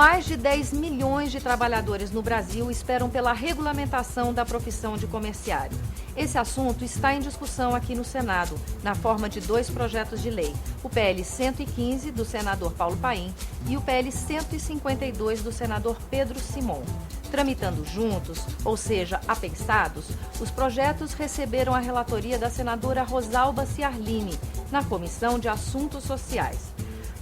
Mais de 10 milhões de trabalhadores no Brasil esperam pela regulamentação da profissão de comerciário. Esse assunto está em discussão aqui no Senado, na forma de 2 projetos de lei, o PL 115, do senador Paulo Paim, e o PL 152, do senador Pedro Simon. Tramitando juntos, ou seja, apensados, os projetos receberam a relatoria da senadora Rosalba Ciarline, na Comissão de Assuntos Sociais.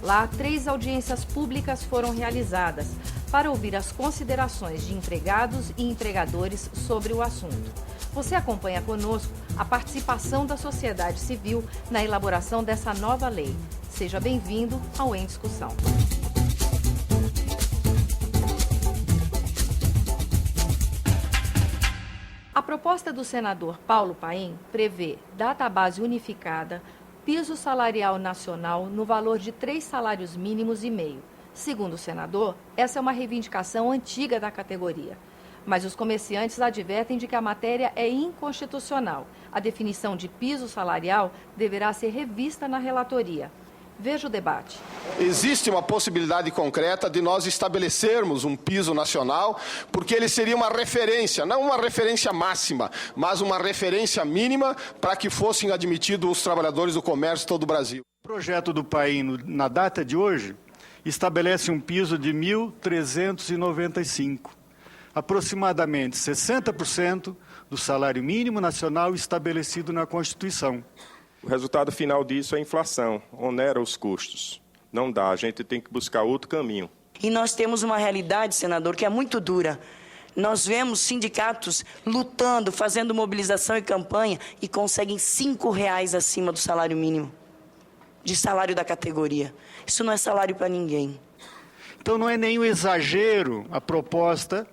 Lá, 3 audiências públicas foram realizadas para ouvir as considerações de empregados e empregadores sobre o assunto. Você acompanha conosco a participação da sociedade civil na elaboração dessa nova lei. Seja bem-vindo ao Em Discussão. A proposta do senador Paulo Paim prevê database unificada, piso salarial nacional no valor de 3 salários mínimos e meio. Segundo o senador, essa é uma reivindicação antiga da categoria. Mas os comerciantes advertem de que a matéria é inconstitucional. A definição de piso salarial deverá ser revista na relatoria. Veja o debate. Existe uma possibilidade concreta de nós estabelecermos um piso nacional, porque ele seria uma referência, não uma referência máxima, mas uma referência mínima para que fossem admitidos os trabalhadores do comércio de todo o Brasil. O projeto do Paim, na data de hoje, estabelece um piso de 1.395, aproximadamente 60% do salário mínimo nacional estabelecido na Constituição. O resultado final disso é a inflação, onera os custos. Não dá, a gente tem que buscar outro caminho. E nós temos uma realidade, senador, que é muito dura. Nós vemos sindicatos lutando, fazendo mobilização e campanha e conseguem R$5 acima do salário mínimo, de salário da categoria. Isso não é salário para ninguém. Então não é nenhum exagero a proposta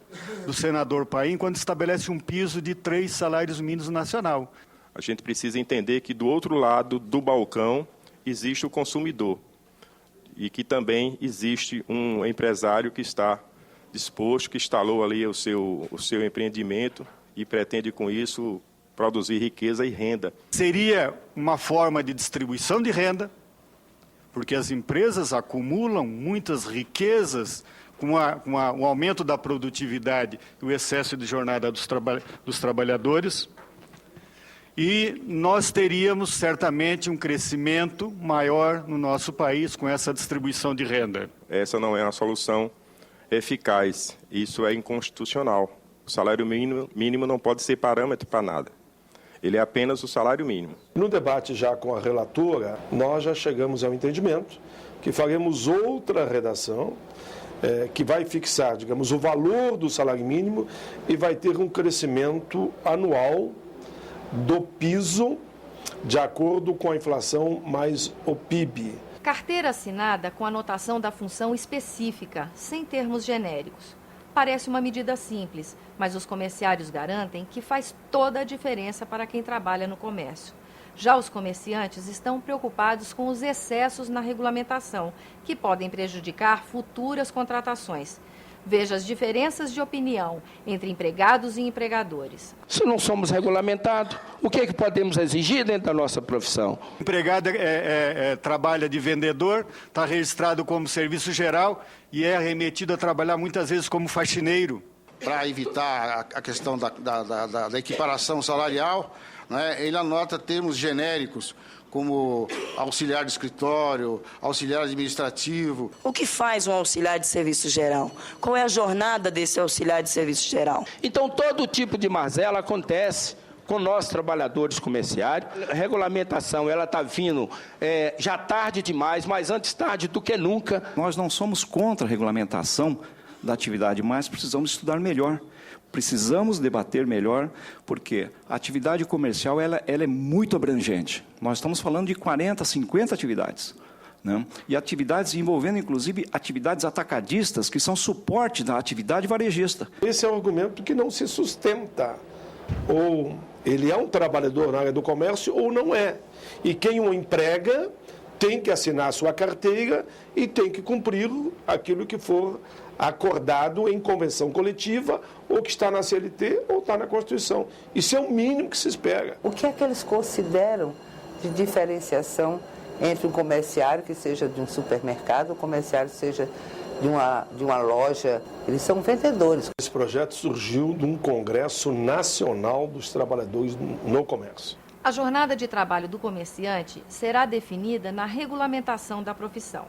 do senador Paim quando estabelece um piso de 3 salários mínimos nacional. A gente precisa entender que do outro lado do balcão existe o consumidor e que também existe um empresário que está disposto, que instalou ali o seu empreendimento e pretende com isso produzir riqueza e renda. Seria uma forma de distribuição de renda, porque as empresas acumulam muitas riquezas com o aumento da produtividade e o excesso de jornada dos trabalhadores. E nós teríamos, certamente, um crescimento maior no nosso país com essa distribuição de renda. Essa não é uma solução eficaz. Isso é inconstitucional. O salário mínimo não pode ser parâmetro para nada. Ele é apenas o salário mínimo. No debate já com a relatora, nós já chegamos ao entendimento que faremos outra redação que vai fixar, digamos, o valor do salário mínimo e vai ter um crescimento anual do piso de acordo com a inflação mais o PIB. Carteira assinada com anotação da função específica, sem termos genéricos. Parece uma medida simples, mas os comerciários garantem que faz toda a diferença para quem trabalha no comércio. Já os comerciantes estão preocupados com os excessos na regulamentação, que podem prejudicar futuras contratações. Veja as diferenças de opinião entre empregados e empregadores. Se não somos regulamentados, o que é que podemos exigir dentro da nossa profissão? O empregado trabalha de vendedor, está registrado como serviço geral e é remetido a trabalhar muitas vezes como faxineiro. Para evitar a questão da equiparação salarial, né, ele anota termos genéricos, como auxiliar de escritório, auxiliar administrativo. O que faz um auxiliar de serviço geral? Qual é a jornada desse auxiliar de serviço geral? Então, todo tipo de mazela acontece com nós, trabalhadores comerciários. A regulamentação está vindo já tarde demais, mas antes tarde do que nunca. Nós não somos contra a regulamentação da atividade, mas precisamos estudar melhor. Precisamos debater melhor, porque a atividade comercial ela é muito abrangente. Nós estamos falando de 40, 50 atividades, né? E atividades envolvendo, inclusive, atividades atacadistas, que são suporte da atividade varejista. Esse é um argumento que não se sustenta. Ou ele é um trabalhador na área do comércio ou não é. E quem o emprega tem que assinar a sua carteira e tem que cumprir aquilo que for acordado em convenção coletiva, ou que está na CLT, ou está na Constituição. Isso é o mínimo que se espera. O que é que eles consideram de diferenciação entre um comerciário que seja de um supermercado, um comerciário que seja de uma loja, eles são vendedores. Esse projeto surgiu de um Congresso Nacional dos Trabalhadores no Comércio. A jornada de trabalho do comerciante será definida na regulamentação da profissão.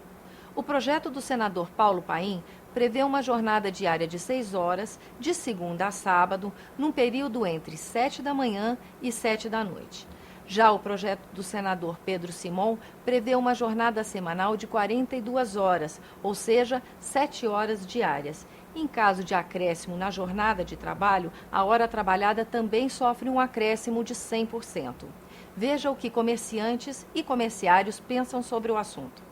O projeto do senador Paulo Paim prevê uma jornada diária de 6 horas, de segunda a sábado, num período entre 7 da manhã e 7 da noite. Já o projeto do senador Pedro Simon prevê uma jornada semanal de 42 horas, ou seja, 7 horas diárias. Em caso de acréscimo na jornada de trabalho, a hora trabalhada também sofre um acréscimo de 100%. Veja o que comerciantes e comerciários pensam sobre o assunto.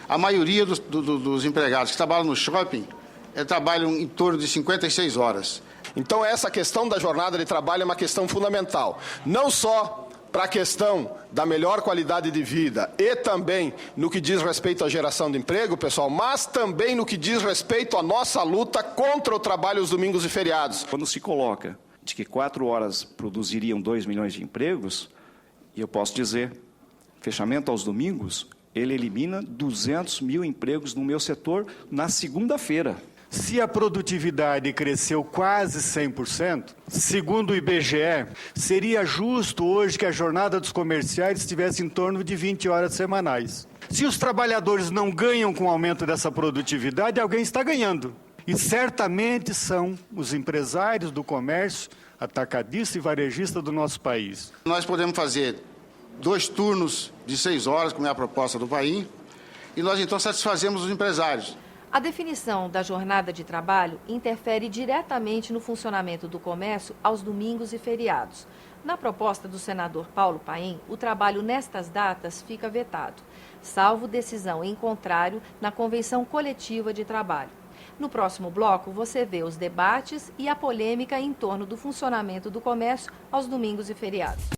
A maioria dos empregados que trabalham no shopping trabalham em torno de 56 horas. Então, essa questão da jornada de trabalho é uma questão fundamental, não só para a questão da melhor qualidade de vida e também no que diz respeito à geração de emprego, pessoal, mas também no que diz respeito à nossa luta contra o trabalho aos domingos e feriados. Quando se coloca de que 4 horas produziriam 2 milhões de empregos, e eu posso dizer, fechamento aos domingos, ele elimina 200 mil empregos no meu setor na segunda-feira. Se a produtividade cresceu quase 100%, segundo o IBGE, seria justo hoje que a jornada dos comerciais estivesse em torno de 20 horas semanais. Se os trabalhadores não ganham com o aumento dessa produtividade, alguém está ganhando. E certamente são os empresários do comércio, atacadista e varejista do nosso país. Nós podemos fazer 2 turnos de 6 horas, como é a proposta do Paim, e nós então satisfazemos os empresários. A definição da jornada de trabalho interfere diretamente no funcionamento do comércio aos domingos e feriados. Na proposta do senador Paulo Paim, o trabalho nestas datas fica vetado, salvo decisão em contrário na Convenção Coletiva de Trabalho. No próximo bloco, você vê os debates e a polêmica em torno do funcionamento do comércio aos domingos e feriados.